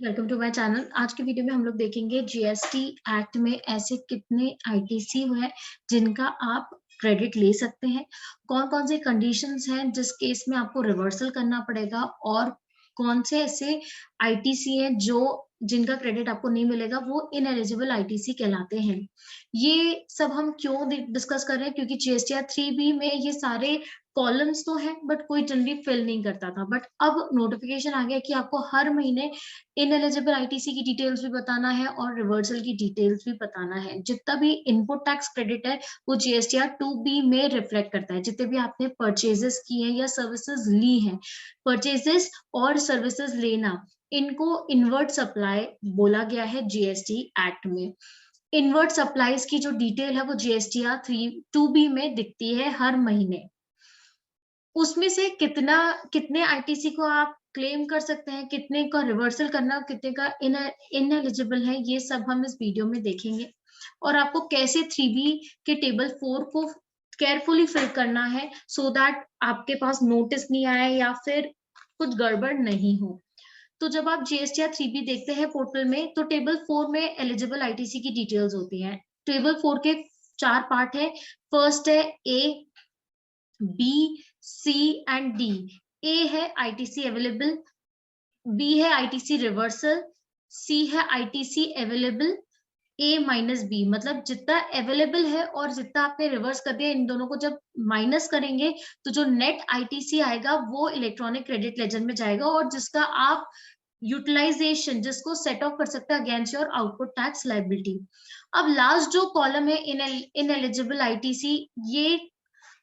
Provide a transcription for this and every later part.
Welcome to my channel. आज के video में हम लोग देखेंगे जीएसटी एक्ट में ऐसे कितने आईटीसी हैं जिनका आप क्रेडिट ले सकते हैं, कौन कौन से कंडीशंस हैं जिस केस में आपको रिवर्सल करना पड़ेगा और कौन से ऐसे आईटीसी हैं जो जिनका क्रेडिट आपको नहीं मिलेगा, वो इनएलिजिबल आईटीसी कहलाते हैं। ये सब हम क्यों डिस्कस कर रहे हैं, क्योंकि जीएसटीआर 3B में ये सारे कॉलम्स तो हैं बट कोई जनरली फिल नहीं करता था। बट अब नोटिफिकेशन आ गया कि आपको हर महीने इनएलिजिबल आईटीसी की डिटेल्स भी बताना है और रिवर्सल की डिटेल्स भी बताना है। जितना भी इनपुट टैक्स क्रेडिट है वो जीएसटीआर 2B में रिफ्लेक्ट करता है। जितने भी आपने परचेजेस किए हैं या सर्विसेज ली हैं, परचेजेस और सर्विसेज लेना, इनको इनवर्ट सप्लाई बोला गया है जीएसटी एक्ट में। इनवर्ट सप्लाईज की जो डिटेल है वो जीएसटीआर 2B में दिखती है हर महीने। उसमें से कितने आईटीसी को आप क्लेम कर सकते हैं, कितने का रिवर्सल करना, कितने का इनएलिजिबल है, ये सब हम इस वीडियो में देखेंगे। और आपको कैसे 3B के टेबल 4 को केयरफुली फिल करना है सो दैट आपके पास नोटिस नहीं आए या फिर कुछ गड़बड़ नहीं हो। तो जब आप जीएसटीआर 3B देखते हैं पोर्टल में, तो टेबल 4 में एलिजिबल आईटीसी की डिटेल्स होती हैं। टेबल 4 के 4 पार्ट है। फर्स्ट है ए, बी, सी एंड डी। ए है आईटीसी अवेलेबल, बी है आईटीसी रिवर्सल, सी है आईटीसी अवेलेबल, ए माइनस बी। मतलब जितना अवेलेबल है और जितना आपने रिवर्स कर दिया, इन दोनों को जब माइनस करेंगे तो जो नेट आईटीसी आएगा वो इलेक्ट्रॉनिक क्रेडिट लेजर में जाएगा और जिसका आप यूटिलाइजेशन, जिसको सेट ऑफ कर सकते हैं against your output tax liability. अब लास्ट जो कॉलम है इनएलिजिबल आईटीसी, ये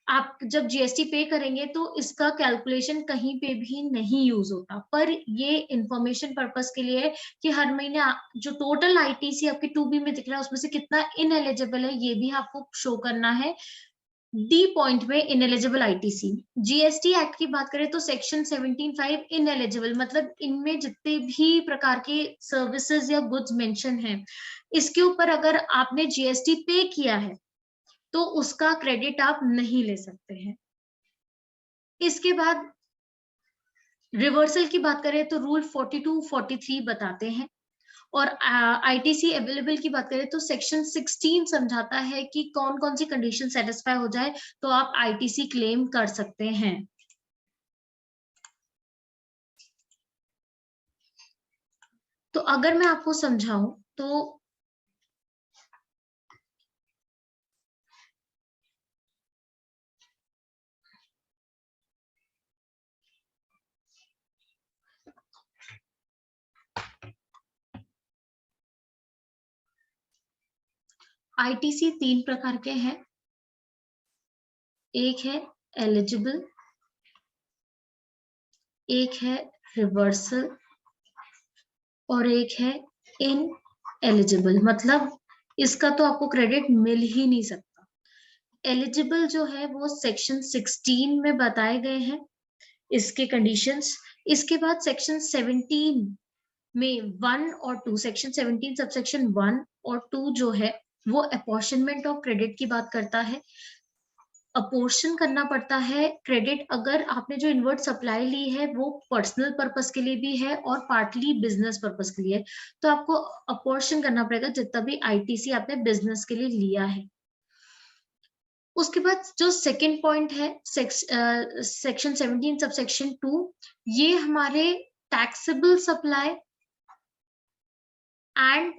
आप जब जीएसटी पे करेंगे तो इसका कैलकुलेशन कहीं पे भी नहीं यूज होता, पर ये इंफॉर्मेशन पर्पस के लिए है कि हर महीने जो टोटल आईटीसी आपके 2B में दिख रहा है उसमें से कितना इनएलिजिबल है, ये भी आपको शो करना है। डी पॉइंट में इनएलिजिबल आईटीसी। जीएसटी एक्ट की बात करें तो सेक्शन 17(5) इनएलिजिबल, मतलब इनमें जितने भी प्रकार के सर्विसेज या गुड्स मेंशन हैं, इसके ऊपर अगर आपने जीएसटी पे किया है तो उसका क्रेडिट आप नहीं ले सकते हैं। इसके बाद रिवर्सल की बात करें तो रूल 42, 43 बताते हैं। और आईटीसी अवेलेबल की बात करें तो सेक्शन 16 समझाता है कि कौन कौन सी कंडीशन सेटिस्फाई हो जाए तो आप आईटीसी क्लेम कर सकते हैं। तो अगर मैं आपको समझाऊं तो आईटीसी 3 प्रकार के हैं। एक है एलिजिबल, एक है रिवर्सल और एक है इन एलिजिबल। मतलब इसका तो आपको क्रेडिट मिल ही नहीं सकता। एलिजिबल जो है वो सेक्शन 16 में बताए गए हैं इसके कंडीशंस। इसके बाद सेक्शन 17 में 1 और 2, सेक्शन 17 सबसेक्शन 1 और 2 जो है वो अपॉर्शनमेंट ऑफ क्रेडिट की बात करता है। अपोर्शन करना पड़ता है क्रेडिट अगर आपने जो इनवर्ट सप्लाई ली है वो पर्सनल पर्पस के लिए भी है और पार्टली बिजनेस पर्पस के लिए है, तो आपको अपोर्शन करना पड़ेगा जितना भी आईटीसी आपने बिजनेस के लिए लिया है। उसके बाद जो सेकंड पॉइंट है सेक्शन 17 सबसेक्शन 2, ये हमारे टैक्सेबल सप्लाई एंड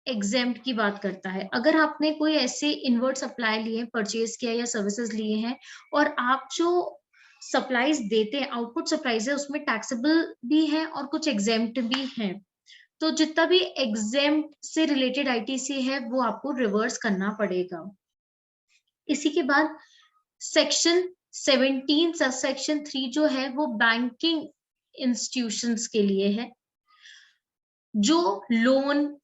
एग्जेम्प्ट की बात करता है। अगर आपने कोई ऐसे इनवर्ट सप्लाई लिए, परचेज किया या सर्विसेज लिए हैं और आप जो सप्लाईज देते हैं, आउटपुट सप्लाईज है, उसमें टैक्सेबल भी है और कुछ एग्जेम्प्ट भी है, तो जितना भी एग्जेम्प्ट से रिलेटेड आईटीसी है वो आपको रिवर्स करना पड़ेगा। इसी के बाद सेक्शन 17 सबसेक्शन 3 जो है वो बैंकिंग इंस्टीट्यूशंस के लिए है, जो लोन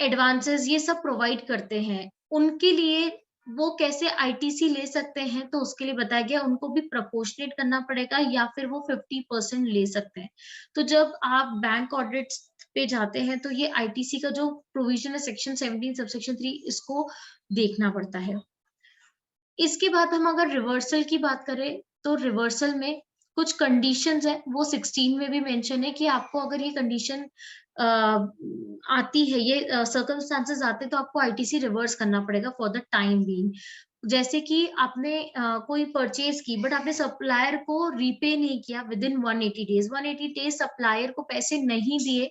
एडवांसेस ये सब प्रोवाइड करते हैं, उनके लिए वो कैसे आईटीसी ले सकते हैं, तो उसके लिए बताया गया उनको भी प्रोपोर्शनेट करना पड़ेगा या फिर वो 50% ले सकते हैं। तो जब आप बैंक ऑडिट पे जाते हैं तो ये आईटीसी का जो प्रोविजन है सेक्शन 17 सबसेक्शन 3, इसको देखना पड़ता है। इसके बाद हम अगर रिवर्सल की बात करें तो रिवर्सल में कुछ कंडीशंस है वो 16 में भी मेंशन है कि आपको अगर ये कंडीशन आती है, ये सर्कमस्टांसेस आते हैं, तो आपको आईटीसी रिवर्स करना पड़ेगा फॉर द टाइम बीइंग। जैसे कि आपने कोई परचेज की बट आपने सप्लायर को रीपे नहीं किया with in 180 days, 180 days supplier को पैसे नहीं दिए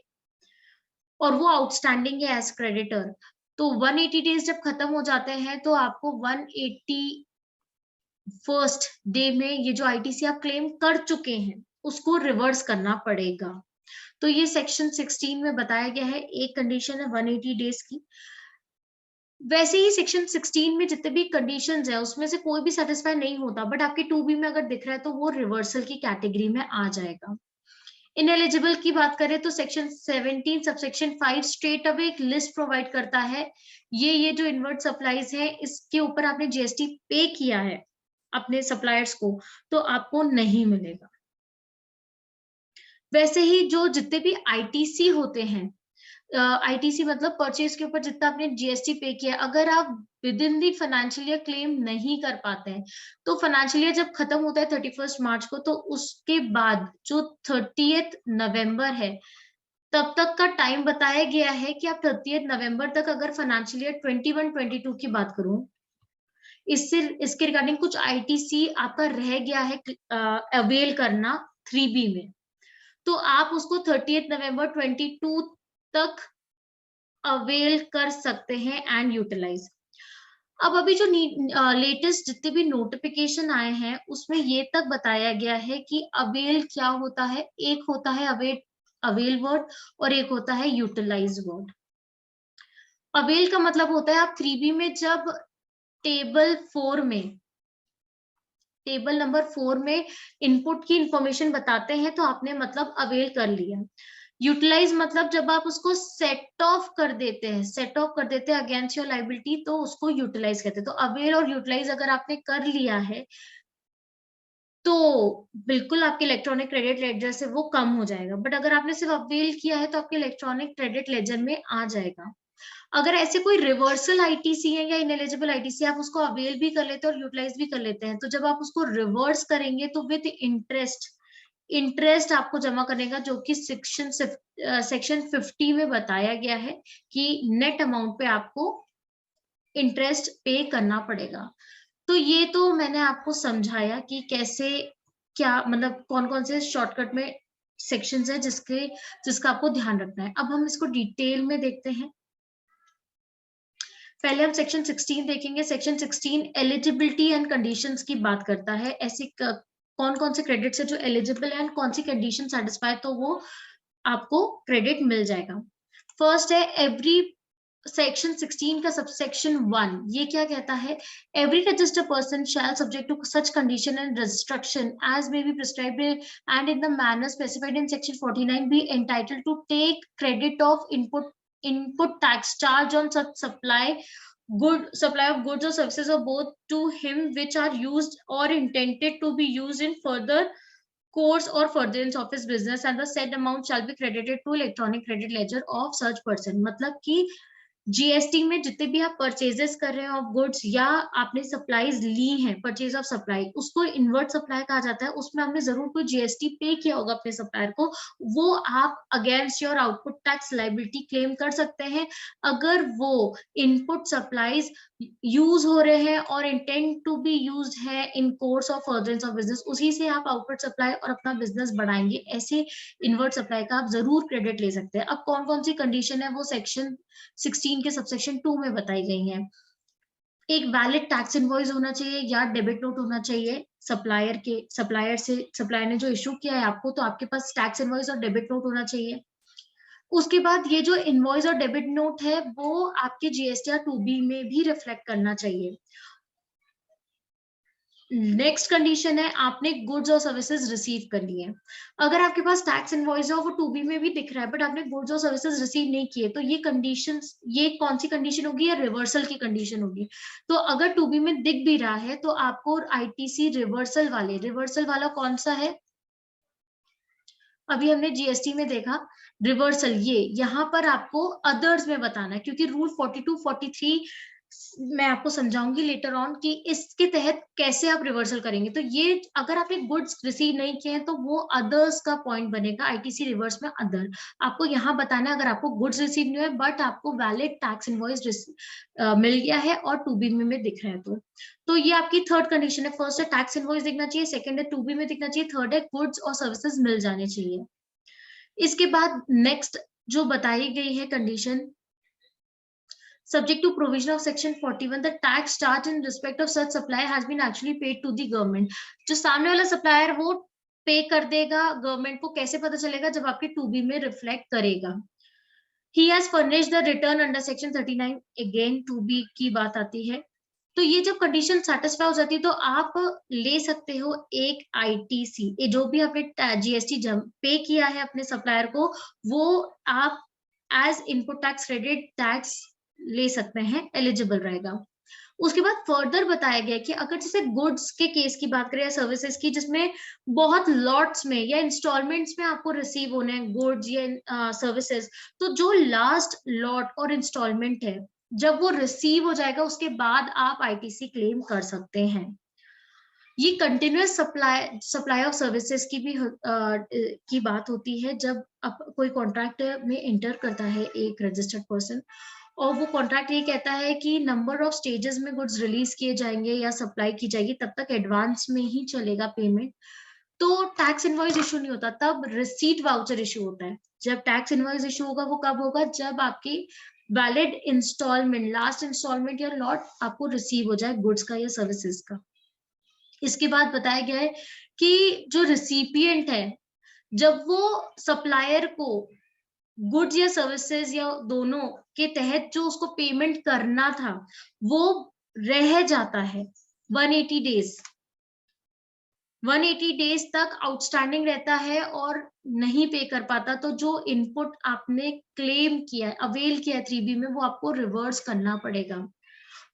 और वो आउटस्टैंडिंग है एज क्रेडिटर, तो 180 डेज जब खत्म हो जाते हैं तो आपको 180 फर्स्ट डे में ये जो आईटीसी आप क्लेम कर चुके हैं उसको रिवर्स करना पड़ेगा। तो ये सेक्शन 16 में बताया गया है, एक कंडीशन है 180 डेज की। वैसे ही सेक्शन 16 में जितने भी कंडीशंस है उसमें से कोई भी सेटिस्फाई नहीं होता बट आपके 2B में अगर दिख रहा है तो वो रिवर्सल की कैटेगरी में आ जाएगा। इनएलिजिबल की बात करें तो सेक्शन 17 सबसेक्शन 5 स्ट्रेट अवे एक लिस्ट प्रोवाइड करता है, ये जो इनवर्ट सप्लाईज है इसके ऊपर आपने जीएसटी पे किया है अपने सप्लायर्स को तो आपको नहीं मिलेगा। वैसे ही जो जितने भी आईटीसी होते हैं, आईटीसी मतलब परचेज के ऊपर जितना आपने जीएसटी पे किया, अगर आप with in the financial year claim नहीं कर पाते हैं तो फाइनेंशियल ईयर जब खत्म होता है 31 मार्च को, तो उसके बाद जो 30 नवंबर है तब तक का टाइम बताया गया है कि आप 30 नवंबर तक, अगर फाइनेंशियल ईयर 21-22 की बात करूं, इससे इसके रिगार्डिंग कुछ आईटीसी आपका रह गया है अवेल करना 3B में, तो आप उसको 30 नवंबर 22 तक अवेल कर सकते हैं एंड यूटिलाइज। अब अभी जो लेटेस्ट जितने भी नोटिफिकेशन आए हैं उसमें ये तक बताया गया है कि अवेल क्या होता है, एक होता है अवेल वर्ड और एक होता है यूटिलाइज वर्ड। अवेल का मतलब होता है आप 3B में जब टेबल 4 में, टेबल नंबर 4 में इनपुट की इंफॉर्मेशन बताते हैं तो आपने मतलब अवेल कर लिया। यूटिलाइज मतलब जब आप उसको सेट ऑफ कर देते हैं, सेट ऑफ कर देते हैं अगेंस्ट योर लाइबिलिटी, तो उसको यूटिलाइज कहते हैं। तो अवेल और यूटिलाइज अगर आपने कर लिया है तो बिल्कुल आपके इलेक्ट्रॉनिक क्रेडिट लेजर से वो कम हो जाएगा, बट अगर आपने सिर्फ अवेल किया है तो आपके इलेक्ट्रॉनिक क्रेडिट लेजर में आ जाएगा। अगर ऐसे कोई रिवर्सल आईटीसी है या इनएलिजिबल आईटीसी, आप उसको अवेल भी कर लेते हैं और यूटिलाइज भी कर लेते हैं, तो जब आप उसको रिवर्स करेंगे तो विद इंटरेस्ट आपको जमा करने का, जो कि सेक्शन 50 में बताया गया है कि नेट अमाउंट पे आपको इंटरेस्ट पे करना पड़ेगा। तो ये तो मैंने आपको समझाया कि कैसे, क्या मतलब कौन कौन से शॉर्टकट में सेक्शंस है जिसका आपको ध्यान रखना है। अब हम इसको डिटेल में देखते हैं। पहले हम सेक्शन 16 देखेंगे। सेक्शन 16 एलिजिबिलिटी एंड कंडीशंस की बात करता है, ऐसे कौन कौन से क्रेडिट है जो एलिजिबल है एंड कौन सी कंडीशन सेटिस्फाई तो वो आपको क्रेडिट मिल जाएगा। फर्स्ट है एवरी, सेक्शन 16 का सबसेक्शन 1 ये क्या कहता है, every registered person shall subject to such condition and restriction as may be prescribed and in the manner specified in section 49 be entitled to take credit of input tax charge on such supply of goods or services or both to him which are used or intended to be used in further course or furtherance of his business and the said amount shall be credited to electronic credit ledger of such person। मतलब कि GST में जितने भी आप purchases कर रहे हैं of goods या आपने सप्लाईज ली हैं, परचेज ऑफ सप्लाई, उसको इनवर्ट सप्लाई कहा जाता है। उसमें आपने जरूर कोई जीएसटी पे किया होगा अपने सप्लायर को, वो आप against your output tax liability claim कर सकते हैं अगर वो इनपुट सप्लाईज यूज हो रहे हैं और इंटेंड टू बी यूज है in course of furtherance of business, उसी से आप आउटपुट सप्लाई और अपना बिजनेस बढ़ाएंगे, ऐसे इनवर्ट सप्लाई का आप जरूर क्रेडिट ले सकते हैं। अब कौन कौन सी कंडीशन है वो सेक्शन 16 के सबसेक्शन 2 में बताई गई हैं। एक वैलिड टैक्स इनवॉइस होना चाहिए या डेबिट नोट होना चाहिए सप्लायर ने जो इशू किया है आपको, तो आपके पास टैक्स इनवॉइस और डेबिट नोट होना चाहिए। उसके बाद ये जो इनवॉइस और डेबिट नोट है वो आपके जीएसटी 2B में भी रिफ्लेक्ट करना चाहिए। नेक्स्ट कंडीशन है आपने गुड्स और सर्विसेज रिसीव कर लिए। अगर आपके पास टैक्स इनवॉइस है वो 2B में भी दिख रहा है बट आपने गुड्स और सर्विसेज रिसीव नहीं किए, तो ये कंडीशन, ये कौन सी कंडीशन होगी, या रिवर्सल की कंडीशन होगी। तो अगर 2B में दिख भी रहा है तो आपको आईटीसी रिवर्सल वाला कौन सा है, अभी हमने जीएसटी में देखा रिवर्सल, ये यहाँ पर आपको अदर्स में बताना है क्योंकि रूल 42, 43 मैं आपको समझाऊंगी लेटर ऑन कि इसके तहत कैसे आप रिवर्सल करेंगे। तो ये अगर आपने गुड्स रिसीव नहीं किए हैं तो वो अदर्स का पॉइंट बनेगा, आईटीसी रिवर्स में अदर। आपको यहाँ बताना है अगर आपको गुड्स रिसीव नहीं हुए बट आपको वैलिड टैक्स इनवॉइस मिल गया है और टू बी में दिख रहा है तो ये आपकी थर्ड कंडीशन है। फर्स्ट है टैक्स इनवॉइस दिखना चाहिए, सेकंड है टू बी में दिखना चाहिए, थर्ड है गुड्स और सर्विसेज मिल जाने चाहिए। इसके बाद नेक्स्ट जो बताई गई है condition, subject to provision of section 41, the tax charged in respect of such supply has been actually paid to the government। जो सामने वाला सप्लायर वो पे कर देगा गवर्नमेंट को, कैसे पता चलेगा? जब आपके टू बी में रिफ्लेक्ट करेगा। he has furnished the return under section 39, again two B की बात आती है। तो ये जब कंडीशन सेटिस्फाई हो जाती है तो आप ले सकते हो एक आईटीसी, जो भी आपने जीएसटी पे किया है अपने सप्लायर को, वो आप as input tax credit tax ले सकते हैं, एलिजिबल रहेगा। उसके बाद फर्दर बताया गया कि अगर जैसे गुड्स के केस की बात करें या सर्विसेज की, जिसमें बहुत लॉट्स में या इंस्टॉलमेंट्स में आपको रिसीव होने हैं गुड्स या सर्विसेज, तो जो लास्ट लॉट और इंस्टॉलमेंट है जब वो रिसीव हो जाएगा उसके बाद आप आईटीसी क्लेम कर सकते हैं। ये कंटिन्यूअस सप्लाई ऑफ सर्विसेज की भी की बात होती है। जब कोई कॉन्ट्रैक्ट में एंटर करता है एक रजिस्टर्ड पर्सन और वो कॉन्ट्रैक्ट ये कहता है कि नंबर ऑफ स्टेजेस में गुड्स रिलीज किए जाएंगे या सप्लाई की जाएगी, तब तक एडवांस में ही चलेगा पेमेंट, तो टैक्स इनवॉइस इशू नहीं होता, तब रिसीट वाउचर इशू होता है। जब टैक्स इनवॉइस इशू होगा वो कब होगा? जब आपकी वैलिड इंस्टॉलमेंट, लास्ट इंस्टॉलमेंट या लॉट आपको रिसीव हो जाए गुड्स का या सर्विसेज का। इसके बाद बताया गया है कि जो रिसिपिएंट है, जब वो सप्लायर को गुड्स या सर्विसेज या दोनों के तहत जो उसको पेमेंट करना था वो रह जाता है 180 डेज, 180 डेज तक आउटस्टैंडिंग रहता है और नहीं पे कर पाता, तो जो इनपुट आपने क्लेम किया है, अवेल किया है 3B में, वो आपको रिवर्स करना पड़ेगा।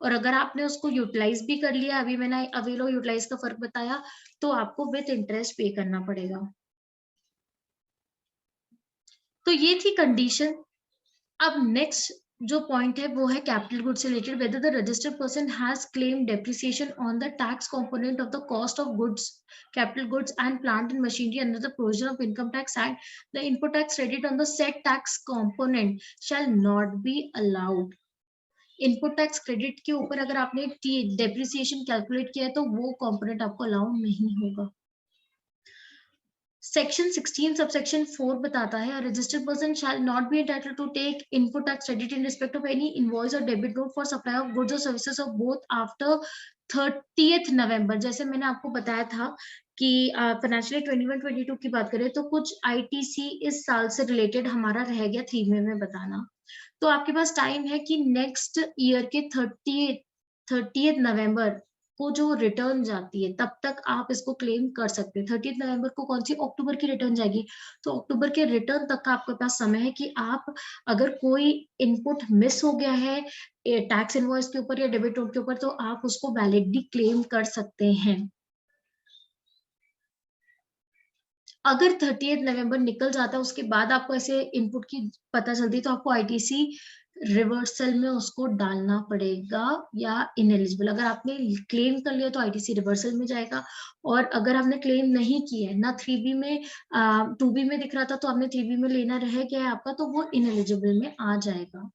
और अगर आपने उसको यूटिलाइज भी कर लिया, अभी मैंने अवेल और यूटिलाइज का फर्क बताया, तो आपको विथ इंटरेस्ट पे करना पड़ेगा। तो ये थी कंडीशन। अब नेक्स्ट जो पॉइंट है वो है कैपिटल गुड्स से related, whether the registered person has claim depreciation on the tax component of the cost of goods, capital goods and plant and machinery under the provision of income tax act, the input tax credit on the set tax component shell not be allowed. Input tax credit के ऊपर अगर आपने depreciation calculate किया है तो वो component आपको allow नहीं होगा। सेक्शन 16 सबसेक्शन 4 बताता है registered person shall not be entitled to take input tax credit in respect of any invoice और debit note for supply of goods और services of both after 30th November. जैसे मैंने आपको बताया था कि फाइनेंशियल 21-22 की बात करें तो कुछ आईटीसी इस साल से रिलेटेड हमारा रह गया 3 में बताना, तो आपके पास टाइम है कि नेक्स्ट ईयर के 30th नवंबर को जो रिटर्न जाती है तब तक आप इसको क्लेम कर सकते हैं। 30th नवंबर को कौन सी? अक्टूबर की रिटर्न जाएगी, तो अक्टूबर के रिटर्न तक का आपके पास समय है कि आप अगर कोई इनपुट मिस हो गया है टैक्स इनवॉइस के ऊपर या डेबिट नोट के ऊपर तो आप उसको वैलिडली क्लेम कर सकते हैं। अगर 30th नवंबर निकल जाता है उसके बाद आपको ऐसे इनपुट की पता चलती है तो आपको आईटीसी रिवर्सल में उसको डालना पड़ेगा या इनएलिजिबल। अगर आपने क्लेम कर लिया तो आईटीसी रिवर्सल में जाएगा, और अगर आपने क्लेम नहीं किया है ना 3B में 2B में दिख रहा था तो आपने 3B में लेना रह गया है आपका, तो वो इनएलिजिबल में आ जाएगा।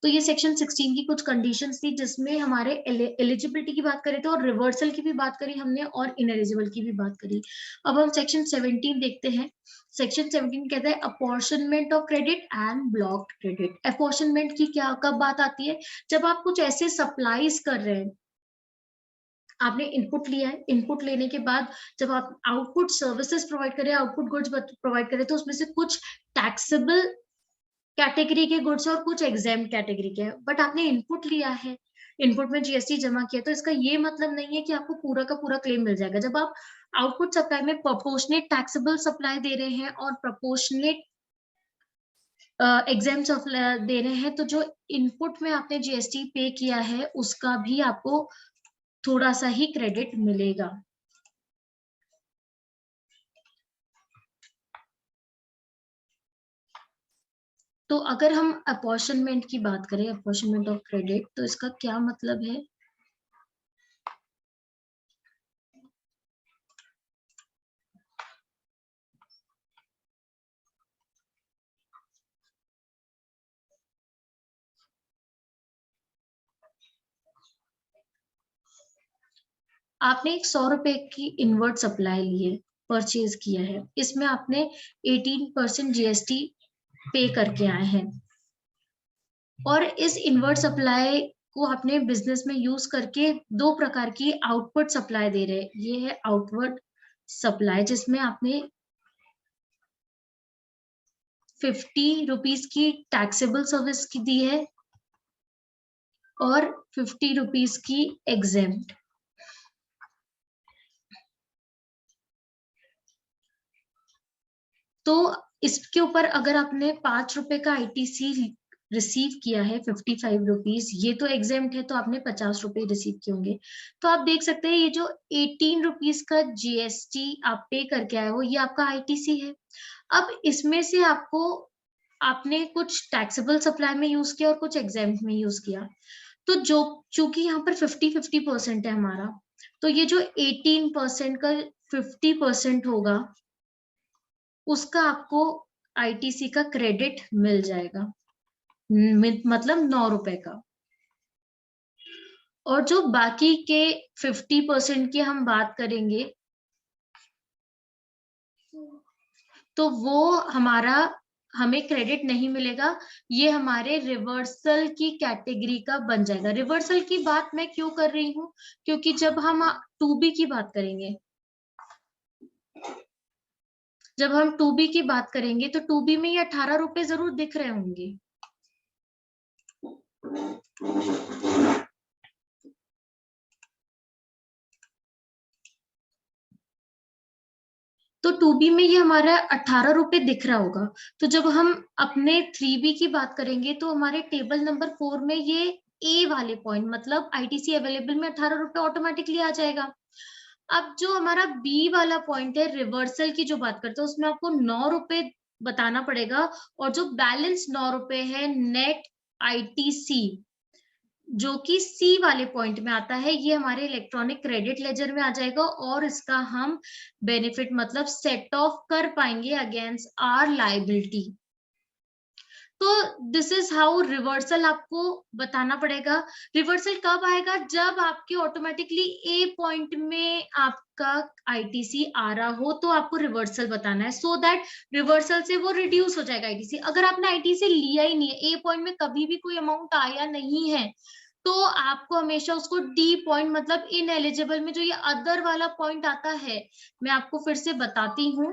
तो ये सेक्शन 16 की कुछ कंडीशंस थी जिसमें हमारे एलिजिबिलिटी की बात करें तो और रिवर्सल की भी बात करी हमने और इनएलिजिबल की भी बात करी। अब हम सेक्शन 17 देखते हैं। सेक्शन 17 कहता है apportionment of credit and blocked credit. Apportionment की क्या कब बात आती है? जब आप कुछ ऐसे सप्लाईज कर रहे हैं, आपने इनपुट लिया है, इनपुट लेने के बाद जब आप आउटपुट सर्विसेज प्रोवाइड करें, आउटपुट गुड्स प्रोवाइड करें, तो उसमें से कुछ टैक्सेबल कैटेगरी के गुड्स और कुछ एग्जाम कैटेगरी के, बट आपने इनपुट लिया है, इनपुट में जीएसटी जमा किया, तो इसका ये मतलब नहीं है कि आपको पूरा का पूरा क्लेम मिल जाएगा। जब आप आउटपुट सप्लाई में प्रोपोर्शनेट टैक्सेबल सप्लाई दे रहे हैं और प्रोपोर्शनेट एग्जाम सप्लाई दे रहे हैं, तो जो इनपुट में आपने जीएसटी पे किया है उसका भी आपको थोड़ा सा ही क्रेडिट मिलेगा। तो अगर हम अपॉर्शनमेंट की बात करें, अपॉर्शनमेंट ऑफ क्रेडिट, तो इसका क्या मतलब है? आपने एक 100 रुपए की इनवर्ट सप्लाई ली है, परचेज किया है, इसमें आपने 18% जीएसटी पे करके आए हैं और इस इनवर्ट सप्लाई को आपने बिजनेस में यूज करके दो प्रकार की आउटपुट सप्लाई दे रहे हैं। ये है आउटवर्ड सप्लाई जिसमें आपने 50 रुपीज की टैक्सेबल सर्विस की दी है और 50 रुपीज की एग्जेम्प्ट। तो इसके ऊपर अगर आपने 5 रुपए का आईटीसी रिसीव किया है 55 रुपीज, ये तो एग्जेम्प्ट है, तो आपने 50 रुपए रिसीव किए होंगे। तो आप देख सकते हैं ये जो 18 रुपीज का जीएसटी आप पे करके आए हो, ये आपका आईटीसी है। अब इसमें से आपको आपने कुछ टैक्सेबल सप्लाई में यूज किया और कुछ एग्जेम्प्ट में यूज किया। तो जो चूंकि यहाँ पर 50-50% है हमारा, तो ये जो 18% का 50% होगा, उसका आपको आईटीसी का क्रेडिट मिल जाएगा, मतलब 9 रुपए का। और जो बाकी के 50% की हम बात करेंगे, तो वो हमारा हमें क्रेडिट नहीं मिलेगा, ये हमारे रिवर्सल की कैटेगरी का बन जाएगा। रिवर्सल की बात मैं क्यों कर रही हूँ? क्योंकि जब हम 2B की बात करेंगे, जब हम 2B की बात करेंगे तो 2B में ये 18 रुपए जरूर दिख रहे होंगे। तो 2B में ये हमारा 18 रुपए दिख रहा होगा। तो जब हम अपने 3B की बात करेंगे तो हमारे टेबल नंबर 4 में ये ए वाले पॉइंट, मतलब आईटीसी अवेलेबल में 18 रुपए ऑटोमेटिकली आ जाएगा। अब जो हमारा बी वाला पॉइंट है, रिवर्सल की जो बात करते हैं, उसमें आपको 9 रुपए बताना पड़ेगा और जो बैलेंस 9 रुपए है नेट आईटीसी, जो कि सी वाले पॉइंट में आता है, ये हमारे इलेक्ट्रॉनिक क्रेडिट लेजर में आ जाएगा और इसका हम बेनिफिट मतलब सेट ऑफ कर पाएंगे अगेंस्ट आर लायबिलिटी। तो दिस इज हाउ रिवर्सल आपको बताना पड़ेगा। रिवर्सल कब आएगा? जब आपके ऑटोमेटिकली ए पॉइंट में आपका आईटीसी आ रहा हो, तो आपको रिवर्सल बताना है, सो दैट रिवर्सल से वो रिड्यूस हो जाएगा आईटीसी। अगर आपने आईटीसी लिया ही नहीं है, ए पॉइंट में कभी भी कोई अमाउंट आया नहीं है, तो आपको हमेशा उसको डी पॉइंट मतलब इन एलिजिबल में जो ये अदर वाला पॉइंट आता है, मैं आपको फिर से बताती हूँ।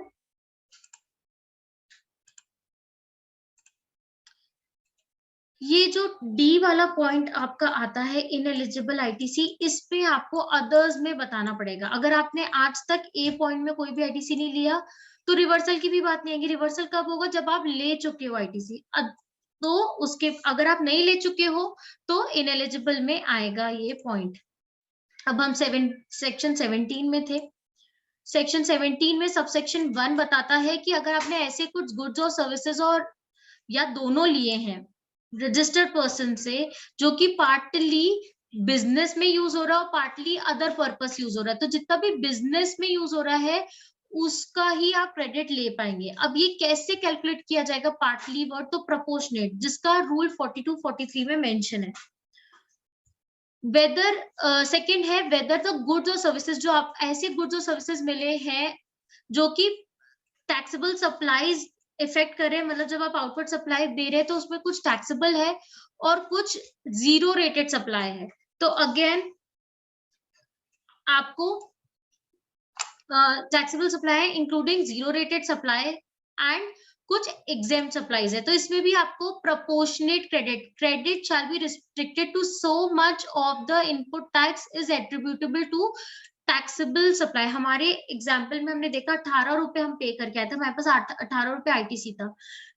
ये जो डी वाला पॉइंट आपका आता है इनएलिजिबल आईटीसी, इस पे आपको अदर्स में बताना पड़ेगा। अगर आपने आज तक ए पॉइंट में कोई भी आईटीसी नहीं लिया, तो रिवर्सल की भी बात नहीं आएगी। रिवर्सल कब होगा? जब आप ले चुके हो आईटीसी। तो उसके अगर आप नहीं ले चुके हो तो इनएलिजिबल में आएगा ये पॉइंट। अब हम सेक्शन 17 में थे। सेक्शन 17 में सबसेक्शन 1 बताता है कि अगर आपने ऐसे कुछ गुड्स और सर्विसेज और या दोनों लिए हैं रजिस्टर्ड पर्सन से, जो कि पार्टली बिजनेस में यूज हो रहा है और पार्टली अदर पर्पस यूज हो रहा है, तो जितना भी बिजनेस में यूज हो रहा है उसका ही आप क्रेडिट ले पाएंगे। अब ये कैसे कैलकुलेट किया जाएगा पार्टली वर्ड? तो प्रोपोर्शनेट, जिसका रूल 42-43 में मेंशन है। वेदर सेकंड है वेदर द गुड्स और सर्विसेज, जो आप ऐसे गुड्स और सर्विसेज मिले हैं जो कि टैक्सेबल सप्लाईज इफेक्ट करे, मतलब जब आप आउटपुट सप्लाई दे रहे हैं तो उसमें कुछ टैक्सेबल है और कुछ जीरो रेटेड सप्लाई है। तो अगेन आपको taxable supply including zero rated supply and कुछ एग्जेम्प्ट सप्लाईज है। तो इसमें भी आपको proportionate credit shall be restricted to so much of the input tax is attributable to taxable supply. हमारे एग्जाम्पल में हमने देखा 18 रुपए हम पे करके आए थे, हमारे पास 18 रुपए आईटीसी था।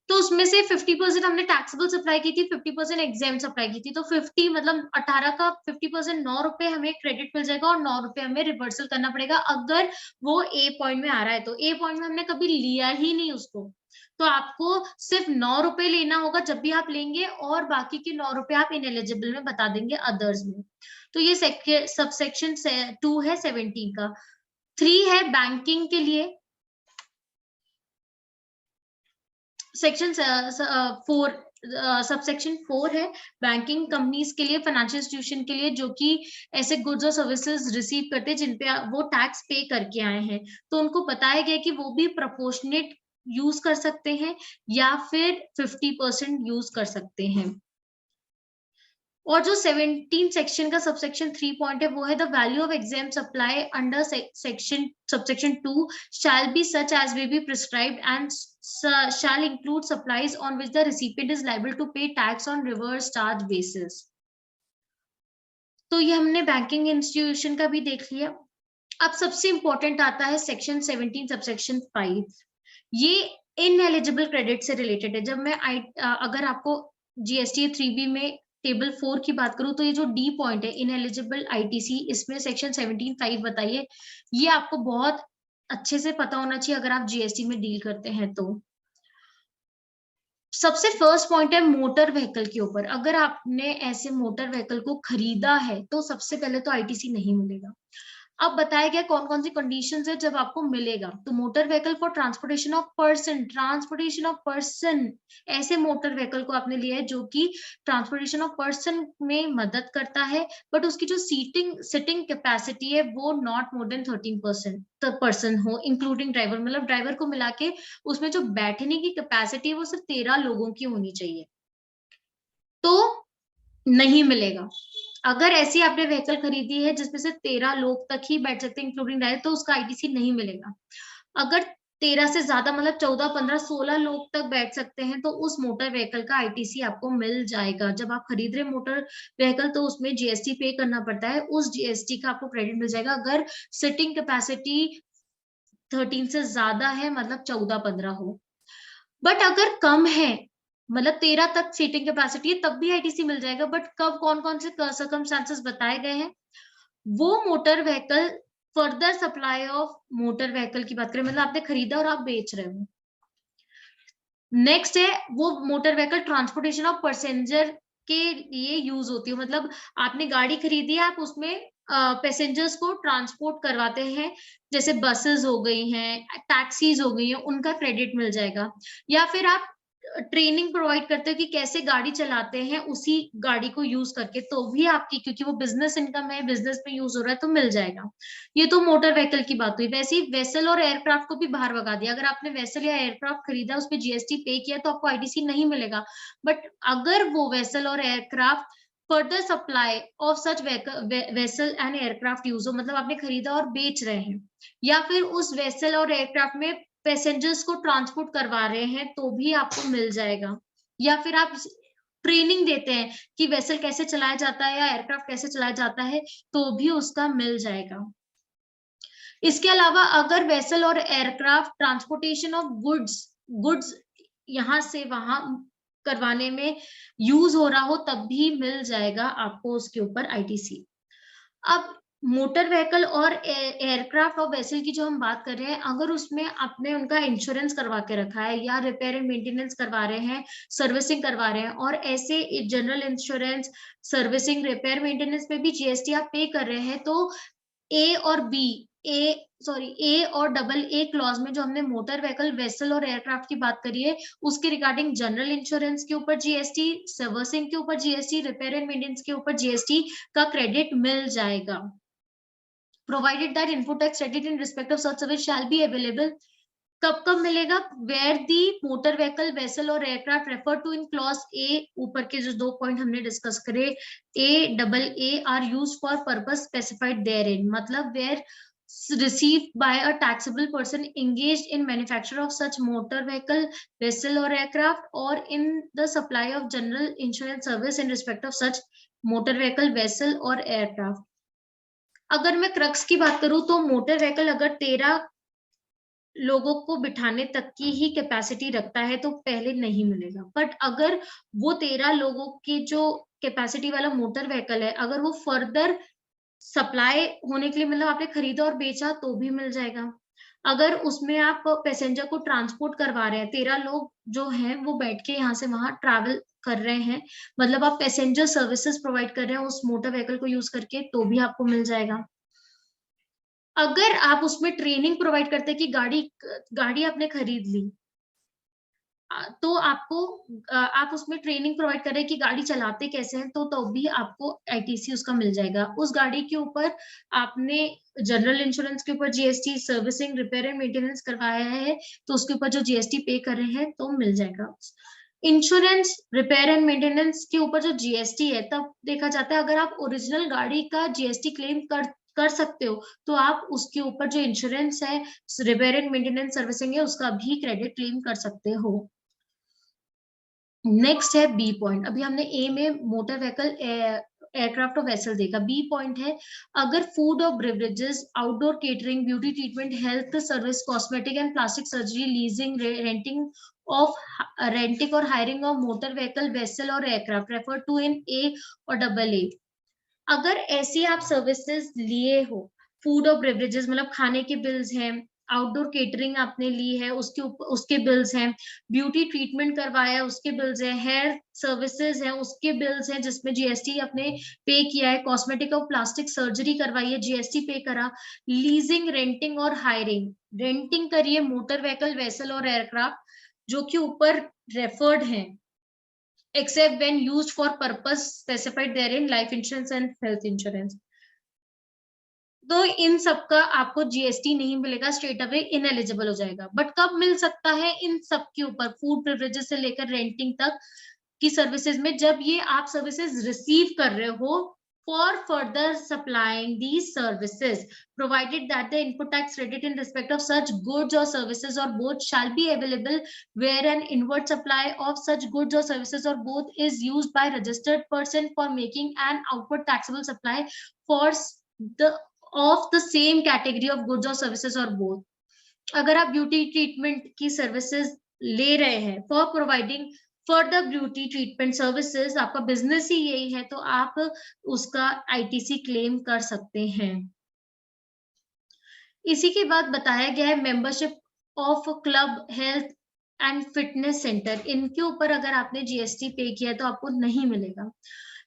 तो उसमें से 50% हमने टैक्सेबल सप्लाई की थी, 50% एग्जाम सप्लाई की थी, तो 50 मतलब 18 का 50% 9 रुपए हमें क्रेडिट मिल जाएगा और 9 रुपए हमें रिवर्सल करना पड़ेगा अगर वो ए पॉइंट में आ रहा है। तो ए पॉइंट में हमने कभी लिया ही नहीं उसको, तो आपको सिर्फ 9 रुपए लेना होगा जब भी आप लेंगे, और बाकी के 9 रुपए आप इनएलिजिबल में बता देंगे अदर्स में। तो ये सब सेक्शन 2 है 17 का। 3 है बैंकिंग के लिए, सेक्शन 4 सबसेक्शन 4 है बैंकिंग कंपनीज के लिए, फाइनेंशियल इंस्टीट्यूशन के लिए जो कि ऐसे गुड्स और सर्विसेज रिसीव करते हैं जिनपे वो टैक्स पे करके आए हैं। तो उनको बताया गया कि वो भी प्रोपोर्शनेट यूज कर सकते हैं या फिर 50% यूज कर सकते हैं। और जो 17 सेक्शन का सबसेक्शन 3 पॉइंट है वो है the value of exempt supply under section subsection 2 shall be such as may be prescribed and shall include supplies on which the recipient is liable to pay tax on reverse charge basis। तो ये हमने banking institution का भी देख लिया। अब सबसे important आता है सेक्शन 17 सबसेक्शन 5। ये इनएलिजिबल क्रेडिट से रिलेटेड है। जब मैं अगर आपको जीएसटी 3B में टेबल 4 की बात करूं तो ये जो डी पॉइंट है इनएलिजिबल आईटीसी, इसमें सेक्शन 17(5) बताइए, ये आपको बहुत अच्छे से पता होना चाहिए अगर आप जीएसटी में डील करते हैं तो। सबसे फर्स्ट पॉइंट है मोटर व्हीकल के ऊपर। अगर आपने ऐसे मोटर व्हीकल को खरीदा है तो सबसे पहले तो आईटीसी नहीं मिलेगा। अब बताया गया कौन कौन सी कंडीशंस है जब आपको मिलेगा। तो motor vehicle for transportation of person, ऐसे मोटर व्हीकल को आपने लिया है जो कि ट्रांसपोर्टेशन ऑफ पर्सन में मदद करता है, बट उसकी जो सिटिंग कैपेसिटी है वो नॉट मोर देन 13% पर्सन हो, इंक्लूडिंग ड्राइवर। मतलब ड्राइवर को मिला के उसमें जो बैठने की कैपेसिटी है वो सिर्फ 13 लोगों की होनी चाहिए, तो नहीं मिलेगा। अगर ऐसी आपने व्हीकल खरीदी है जिसमें से 13 लोग तक ही बैठ सकते हैं इंक्लूडिंग ड्राइवर, तो उसका आईटीसी नहीं मिलेगा। अगर 13 से ज्यादा मतलब 14, 15, 16 लोग तक बैठ सकते हैं तो उस मोटर व्हीकल का आईटीसी आपको मिल जाएगा। जब आप खरीद रहे मोटर व्हीकल तो उसमें जीएसटी पे करना पड़ता है, उस जीएसटी का आपको क्रेडिट मिल जाएगा अगर सिटिंग कैपेसिटी 13 से ज्यादा है, मतलब 14-15 हो। बट अगर कम है, मतलब 13 तक सीटिंग कैपेसिटी है, तब भी आईटीसी मिल जाएगा। बट कब कौन कौन से सर्कमस्टांसेस बताए गए हैं, वो motor vehicle further supply of motor vehicle की बात करें, मतलब आपने खरीदा और आप बेच रहे हो। नेक्स्ट है वो motor vehicle transportation of passenger के लिए यूज होती है, मतलब आपने गाड़ी खरीदी है, आप उसमें पैसेंजर्स को ट्रांसपोर्ट करवाते हैं, जैसे बसेस हो गई हैं, टैक्सीज हो गई हैं, उनका क्रेडिट मिल जाएगा। या फिर आप ट्रेनिंग प्रोवाइड करते हो कि कैसे गाड़ी चलाते हैं उसी गाड़ी को यूज करके, तो भी आपकी, क्योंकि वो बिजनेस इनकम है, बिजनेस में यूज हो रहा है, तो मिल जाएगा। ये तो मोटर व्हीकल की बात हुई। वैसे ही वेसल और एयरक्राफ्ट को भी बाहर भगा दिया। अगर आपने वेसल या एयरक्राफ्ट खरीदा, उस पर जीएसटी पे किया, तो आपको आईटीसी नहीं मिलेगा। बट अगर वो वेसल और aircraft further supply of such vessel and aircraft use हो, मतलब आपने खरीदा और बेच रहे हैं, या फिर उस वेसल और एयरक्राफ्ट में पैसेंजर्स को ट्रांसपोर्ट करवा रहे हैं, तो भी आपको मिल जाएगा। या फिर आप ट्रेनिंग देते हैं कि वेसल कैसे चलाया जाता है या एयरक्राफ्ट कैसे चलाया जाता है, तो भी उसका मिल जाएगा। इसके अलावा अगर वेसल और एयरक्राफ्ट ट्रांसपोर्टेशन ऑफ गुड्स यहां से वहां करवाने में यूज हो रहा हो, तब भी मिल जाएगा आपको उसके ऊपर आईटीसी। अब मोटर व्हीकल और एयरक्राफ्ट और वेसल की जो हम बात कर रहे हैं, अगर उसमें आपने उनका इंश्योरेंस करवा के रखा है या रिपेयर एंड मेंटेनेंस करवा रहे हैं, सर्विसिंग करवा रहे हैं, और ऐसे general insurance, servicing, repair, maintenance में भी जीएसटी आप पे कर रहे हैं, तो ए और डबल ए क्लॉज में जो हमने मोटर व्हीकल, वेसल और एयरक्राफ्ट की बात करी है, उसके रिगार्डिंग जनरल इंश्योरेंस के ऊपर जीएसटी, सर्विसिंग के ऊपर जीएसटी, रिपेयर एंड मेंटेनेंस के ऊपर जीएसटी का क्रेडिट मिल जाएगा। Provided that input tax credit in respect of such service shall be available. कब कब मिलेगा, where the motor vehicle, vessel और aircraft refer to in clause A, ऊपर के जो 2 पॉइंट हमने डिस्कस करे, are use for purpose specified therein, मतलब where received by a taxable person engaged in manufacture of such motor vehicle, vessel or aircraft, or in the supply of general insurance service in respect of such motor vehicle, vessel or aircraft। अगर मैं crux की बात करूं तो motor vehicle अगर 13 लोगों को बिठाने तक की ही कैपेसिटी रखता है तो पहले नहीं मिलेगा। बट अगर वो 13 लोगों की जो कैपेसिटी वाला मोटर व्हीकल है, अगर वो फर्दर सप्लाई होने के लिए मतलब आपने खरीदा और बेचा तो भी मिल जाएगा। अगर उसमें आप पैसेंजर को ट्रांसपोर्ट करवा रहे हैं, 13 लोग जो हैं वो बैठ के यहाँ से वहां ट्रैवल कर रहे हैं, मतलब आप पैसेंजर सर्विसेज प्रोवाइड कर रहे हैं उस मोटर व्हीकल को यूज करके, तो भी आपको मिल जाएगा। अगर आप उसमें ट्रेनिंग प्रोवाइड करते हैं कि गाड़ी आपने खरीद ली, तो आपको आप उसमें ट्रेनिंग प्रोवाइड कर रहे हैं कि गाड़ी चलाते कैसे हैं, तो भी आपको आईटीसी उसका मिल जाएगा। उस गाड़ी के ऊपर आपने जनरल इंश्योरेंस के ऊपर GST, servicing, repair and maintenance करवाया है, तो उसके ऊपर जो जीएसटी पे कर रहे हैं तो मिल जाएगा। इंश्योरेंस, रिपेयर एंड मेंटेनेंस के ऊपर जो जीएसटी है, तब देखा जाता है अगर आप ओरिजिनल गाड़ी का जीएसटी क्लेम कर सकते हो, तो आप उसके ऊपर जो इंश्योरेंस है, रिपेयर एंड मेंटेनेंस, सर्विसिंग है, उसका भी क्रेडिट क्लेम कर सकते हो। नेक्स्ट है बी पॉइंट। अभी हमने ए में मोटर व्हीकल, एयरक्राफ्ट और वेसल देखा। बी पॉइंट है अगर फूड और beverages, outdoor catering, beauty treatment, health service, cosmetic and plastic surgery, leasing, renting और hiring of motor vehicle, vessel और aircraft refer to in A और double ए। अगर ऐसी आप सर्विसेज लिए हो, फूड और ब्रेवरेजेस मतलब खाने के बिल्स हैं, आउटडोर केटरिंग आपने ली है उसके ऊपर उसके बिल्स हैं, ब्यूटी ट्रीटमेंट करवाया उसके बिल्स हैं, हेयर सर्विसेज हैं उसके बिल्स हैं जिसमें जीएसटी आपने पे किया है, कॉस्मेटिक और प्लास्टिक सर्जरी करवाई है, जीएसटी पे करा, लीजिंग, रेंटिंग और हायरिंग, रेंटिंग करिए मोटर व्हीकल, वेसल और एयरक्राफ्ट जो कि ऊपर रेफर्ड हैं, except when used for purpose specified therein, life insurance and health insurance। तो इन सब का आपको जीएसटी नहीं मिलेगा, स्ट्रेट अवे इनएलिजिबल हो जाएगा। बट कब मिल सकता है इन सब के ऊपर, फूड प्रिविलेजेस से लेकर रेंटिंग तक की सर्विसेज में, जब ये आप सर्विसेज रिसीव कर रहे हो for further supplying these services, provided that the input tax credit in respect of such goods or services or both shall be available where an inward supply of such goods or services or both is used by registered person for making an outward taxable supply for the of the same category of goods or services or both। अगर आप beauty treatment की services ले रहे हैं, for providing further beauty treatment services, आपका business ही यही है, तो आप उसका आईटीसी क्लेम कर सकते हैं। इसी के बाद बताया गया है membership of club, health and fitness centre, इनके ऊपर अगर आपने जीएसटी पे किया तो आपको नहीं मिलेगा।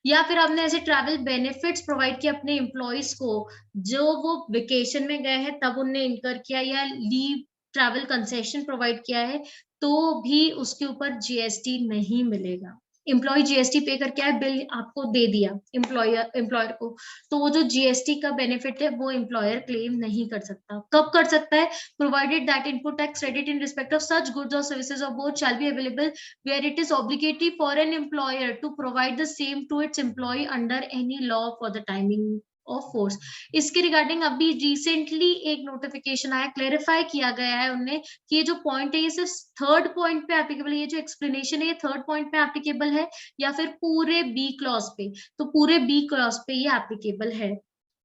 या फिर आपने ऐसे ट्रैवल बेनिफिट्स प्रोवाइड किए अपने एम्प्लॉयज को, जो वो वेकेशन में गए हैं तब उनने इनकर किया, या लीव ट्रैवल कंसेशन प्रोवाइड किया है, तो भी उसके ऊपर जीएसटी नहीं मिलेगा। एम्प्लॉय जीएसटी पे करके आया, बिल आपको दे दिया एम्प्लॉयर को, तो वो जो जीएसटी का बेनिफिट है वो एम्प्लॉयर क्लेम नहीं कर सकता। कब कर सकता है? Provided that input tax credit in respect of such goods और services of both shall be available where it is obligatory for an employer to provide the same to its employee under any law for the timing of force। इसके regarding अभी recently एक notification आया, clarify किया गया है उनने कि ये जो पॉइंट है ये सिर्फ थर्ड पॉइंट पे एप्लीकेबल है, ये जो एक्सप्लेनेशन है ये थर्ड पॉइंट पे एप्लीकेबल है या फिर पूरे बी क्लॉज पे, तो पूरे बी क्लॉज पे ये एप्लीकेबल है।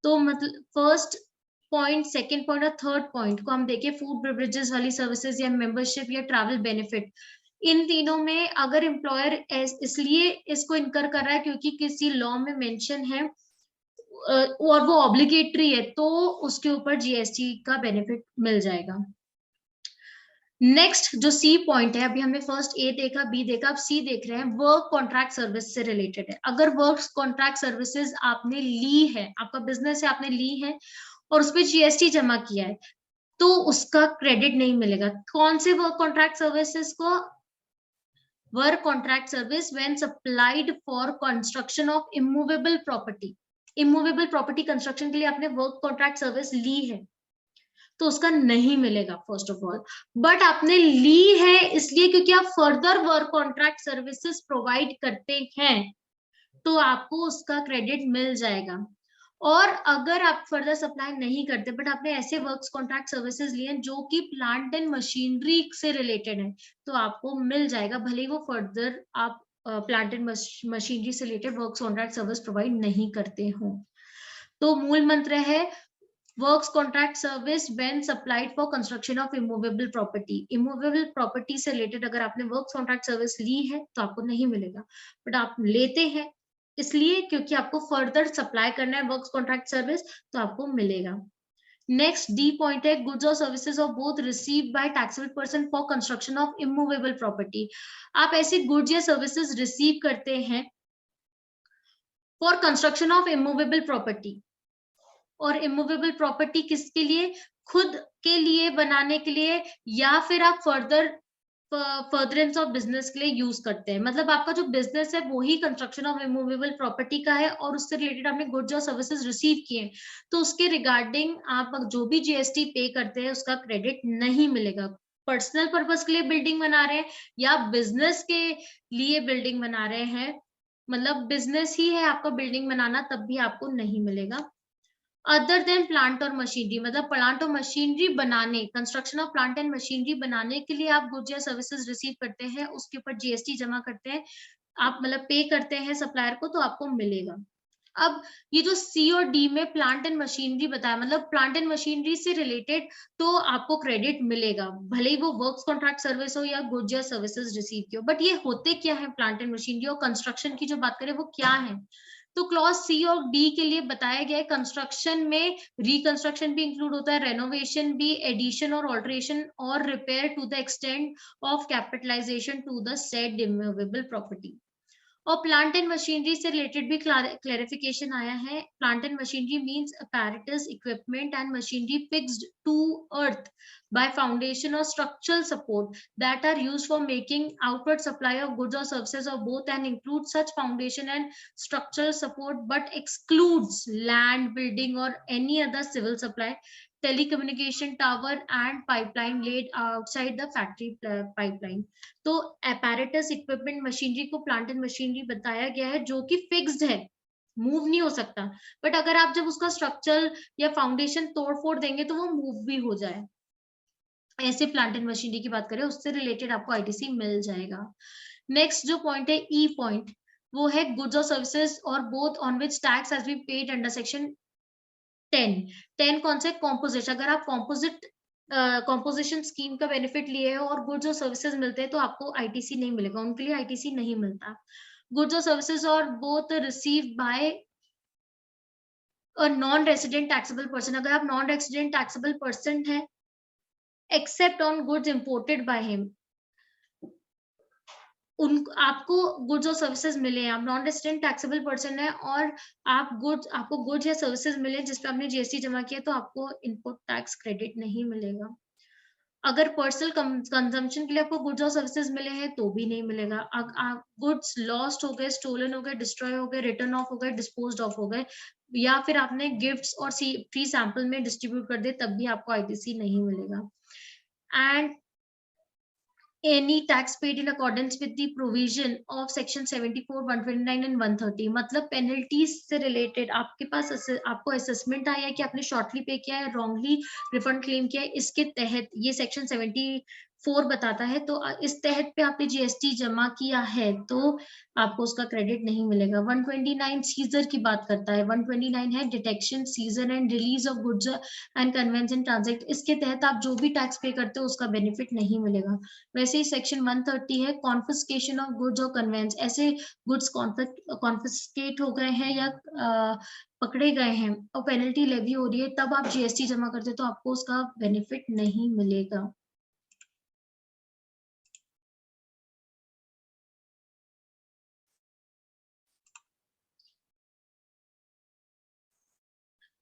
तो मतलब फर्स्ट पॉइंट, सेकेंड पॉइंट और थर्ड पॉइंट को हम देखें, फूड बेवरेजेस वाली सर्विसेज या मेंबरशिप या ट्रैवल बेनिफिट, इन तीनों में अगर एम्प्लॉयर इसलिए इसको इनकर कर रहा है क्योंकि किसी लॉ में मेंशन है और वो ऑब्लिगेटरी है, तो उसके ऊपर जीएसटी का बेनिफिट मिल जाएगा। नेक्स्ट जो सी पॉइंट है, अभी हमने फर्स्ट ए देखा, बी देखा, अब सी देख रहे हैं, वर्क कॉन्ट्रैक्ट सर्विस से रिलेटेड है। अगर वर्क कॉन्ट्रैक्ट सर्विसेज आपने ली है, आपका बिजनेस है, आपने ली है और उस पर जीएसटी जमा किया है, तो उसका क्रेडिट नहीं मिलेगा। कौन से वर्क कॉन्ट्रैक्ट सर्विसेज को? Work contract service when supplied for construction of immovable property. Immovable property construction के लिए आपने वर्क कॉन्ट्रैक्ट सर्विस ली है तो उसका नहीं मिलेगा फर्स्ट ऑफ ऑल। बट आपने ली है इसलिए क्योंकि आप further work contract services provide करते हैं तो आपको उसका क्रेडिट मिल जाएगा। और अगर आप फर्दर सप्लाई नहीं करते बट आपने ऐसे वर्क्स कॉन्ट्रैक्ट सर्विसेज लिए हैं जो कि प्लांट एंड मशीनरी से रिलेटेड है, तो आपको मिल जाएगा, भले ही वो फर्दर आप प्लांट एंड मशीनरी से related works contract service provide नहीं करते हो। तो मूल मंत्र है works contract service when supplied for construction of immovable property. Immovable property से रिलेटेड अगर आपने वर्क्स कॉन्ट्रैक्ट सर्विस ली है तो आपको नहीं मिलेगा, बट आप लेते हैं इसलिए क्योंकि आपको फर्दर सप्लाई करना है वर्क्स कॉन्ट्रैक्ट सर्विस, तो आपको मिलेगा। नेक्स्ट डी पॉइंट है गुड्स और services of both received by taxable person for construction of immovable property. आप ऐसे गुड्स या सर्विसेज रिसीव करते हैं for construction of immovable property. और इमूवेबल प्रॉपर्टी किसके लिए? खुद के लिए बनाने के लिए, या फिर आप फर्दरेंस ऑफ बिजनेस के लिए यूज करते हैं। मतलब आपका जो बिजनेस है वो ही कंस्ट्रक्शन ऑफ इमूवेबल प्रॉपर्टी का है और उससे रिलेटेड आपने गुड्स और सर्विसेज रिसीव किए, तो उसके रिगार्डिंग आप जो भी जीएसटी पे करते हैं उसका क्रेडिट नहीं मिलेगा। पर्सनल पर्पस के लिए बिल्डिंग बना रहे हैं या बिजनेस के लिए बिल्डिंग बना रहे हैं, मतलब बिजनेस ही है आपका बिल्डिंग बनाना, तब भी आपको नहीं मिलेगा। अदर देन प्लांट और मशीनरी, मतलब प्लांट और मशीनरी बनाने, construction of plant and machinery बनाने के लिए आप गुड्स या सर्विसेज रिसीव करते हैं, उसके ऊपर जीएसटी जमा करते हैं, आप मतलब पे करते हैं सप्लायर को, तो आपको मिलेगा। अब ये जो सी और डी में प्लांट एंड मशीनरी बताया, मतलब प्लांट एंड मशीनरी से रिलेटेड तो आपको क्रेडिट मिलेगा, भले ही वो वर्क्स कॉन्ट्रैक्ट सर्विस हो या गुड्स या सर्विसेज रिसीव की हो। बट ये होते क्या है प्लांट एंड मशीनरी, और कंस्ट्रक्शन की जो बात करें वो क्या है, तो क्लॉज सी और डी के लिए बताया गया है कंस्ट्रक्शन में रिकंस्ट्रक्शन भी इंक्लूड होता है, रेनोवेशन भी, एडिशन और ऑल्टरेशन और repair to the extent of capitalisation to the said immovable property. और प्लांट एंड मशीनरी से रिलेटेड भी क्लैरिफिकेशन आया है। Plant and machinery means apparatus, equipment and machinery fixed to earth by foundation or structural support that are used for making outward supply of goods or services or both, and includes such foundation and structural support but excludes land, building or any other civil supply, telecommunication tower and pipeline laid outside the factory pipeline। तो apparatus, equipment, machinery को plant and machinery बताया गया है जो कि fixed है, move नहीं हो सकता, बट अगर आप जब उसका स्ट्रक्चर या फाउंडेशन तोड़ फोड़ देंगे तो वो मूव भी हो जाए, ऐसे प्लांट एंड मशीनरी की बात करें उससे रिलेटेड आपको आईटीसी मिल जाएगा। नेक्स्ट जो पॉइंट है ई पॉइंट, वो है गुड्स और सर्विसेज और both on which tax has been paid under section 10 कौन से? कॉम्पोजिट। अगर आप कॉम्पोजिशन स्कीम का बेनिफिट लिए हो और गुड्स और सर्विसेज मिलते हैं तो आपको आईटीसी नहीं मिलेगा, उनके लिए आईटीसी नहीं मिलता। गुड्स और सर्विसेज और both receive by non resident taxable person, अगर आप नॉन रेसिडेंट टैक्सेबल पर्सन है, except on goods imported by him, उन आपको गुड्स और सर्विसेज मिले हैं, आप नॉन रेसिडेंट टैक्सेबल पर्सन है और आपको गुड्स या सर्विसेज मिले जिस पे आपने जीएसटी जमा किया, तो आपको इनपुट टैक्स क्रेडिट नहीं मिलेगा। अगर पर्सनल कंजम्पशन के लिए आपको गुड्स और सर्विसेज मिले हैं तो भी नहीं मिलेगा। आप गुड्स लॉस्ट हो गए, स्टोलन हो गए, डिस्ट्रॉय हो गए, रिटर्न ऑफ हो गए, डिस्पोज्ड ऑफ हो गए, या फिर आपने गिफ्ट्स और फ्री सैंपल में डिस्ट्रीब्यूट कर दिए, तब भी आपको आईटीसी नहीं मिलेगा। And any tax paid in accordance with the provision of section 74, 129 and 130, मतलब पेनल्टीज से रिलेटेड आपके पास आपको असेसमेंट आया है कि आपने शॉर्टली पे किया है, रॉन्गली रिफंड क्लेम किया है, इसके तहत ये सेक्शन 74 बताता है, तो इस तहत पे आपने जीएसटी जमा किया है तो आपको उसका क्रेडिट नहीं मिलेगा। 129 सीजर की बात करता है, 129 है detection, seizure and release of goods and conveyance in transit, इसके तहत आप जो भी टैक्स पे करते हो उसका बेनिफिट नहीं मिलेगा। वैसे ही सेक्शन 130 है कॉन्फिस्केशन ऑफ गुड्स और कन्वेंस, ऐसे गुड्स कॉन्फिस्केट हो गए हैं या पकड़े गए हैं और पेनल्टी लेवी हो रही है, तब आप जीएसटी जमा करते हो तो आपको उसका बेनिफिट नहीं मिलेगा।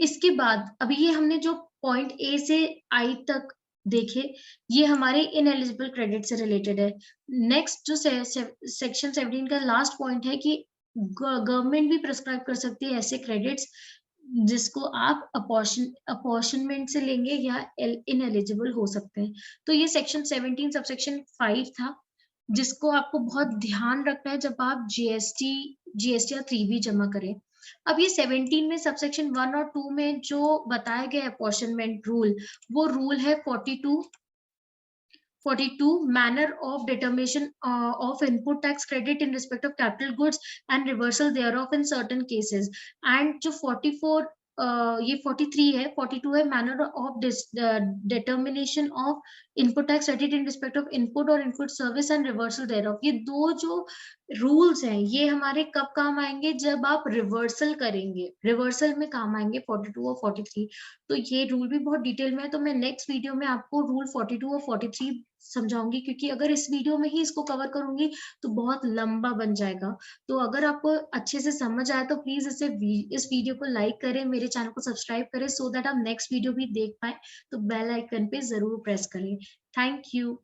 इसके बाद अभी ये हमने जो पॉइंट ए से आई तक देखे, ये हमारे इनएलिजिबल क्रेडिट से रिलेटेड है। नेक्स्ट जो सेक्शन 17 का लास्ट पॉइंट है कि गवर्नमेंट भी प्रिस्क्राइब कर सकती है ऐसे क्रेडिट्स जिसको आप अपॉर्शनमेंट से लेंगे या इनएलिजिबल हो सकते हैं। तो ये सेक्शन 17 सबसेक्शन 5 था, जिसको आपको बहुत ध्यान रखना है जब आप जीएसटी या 3B जमा करें। अब ये 17 में सबसेक्शन 1 और 2 में जो बताया गया अपॉर्शनमेंट रूल, वो रूल है 42 manner of determination of input tax credit in respect of capital goods and reversal thereof in certain cases, and जो 44 ये 43 है, 42 है manner of determination of input tax credit in respect of input और input service and reversal देयरऑफ। ये 2 जो rules हैं, ये हमारे कब काम आएँगे? जब आप रिवर्सल करेंगे, रिवर्सल में काम आएँगे 42 और 43। तो ये रूल भी बहुत डिटेल में है, तो मैं नेक्स्ट वीडियो में आपको रूल 42 और 43 समझाऊँगी, क्योंकि अगर इस वीडियो में ही इसको कवर करूँगी, तो बहुत लंबा बन जाएगा। तो अगर आपको अच्छे से समझ आया तो प्लीज़ इस वीडियो को लाइक करें, मेरे चैनल को सब्सक्राइब करें सो दैट आप नेक्स्ट वीडियो भी देख पाएँ, तो बेल आइकन पे ज़रूर प्रेस करें। Thank you.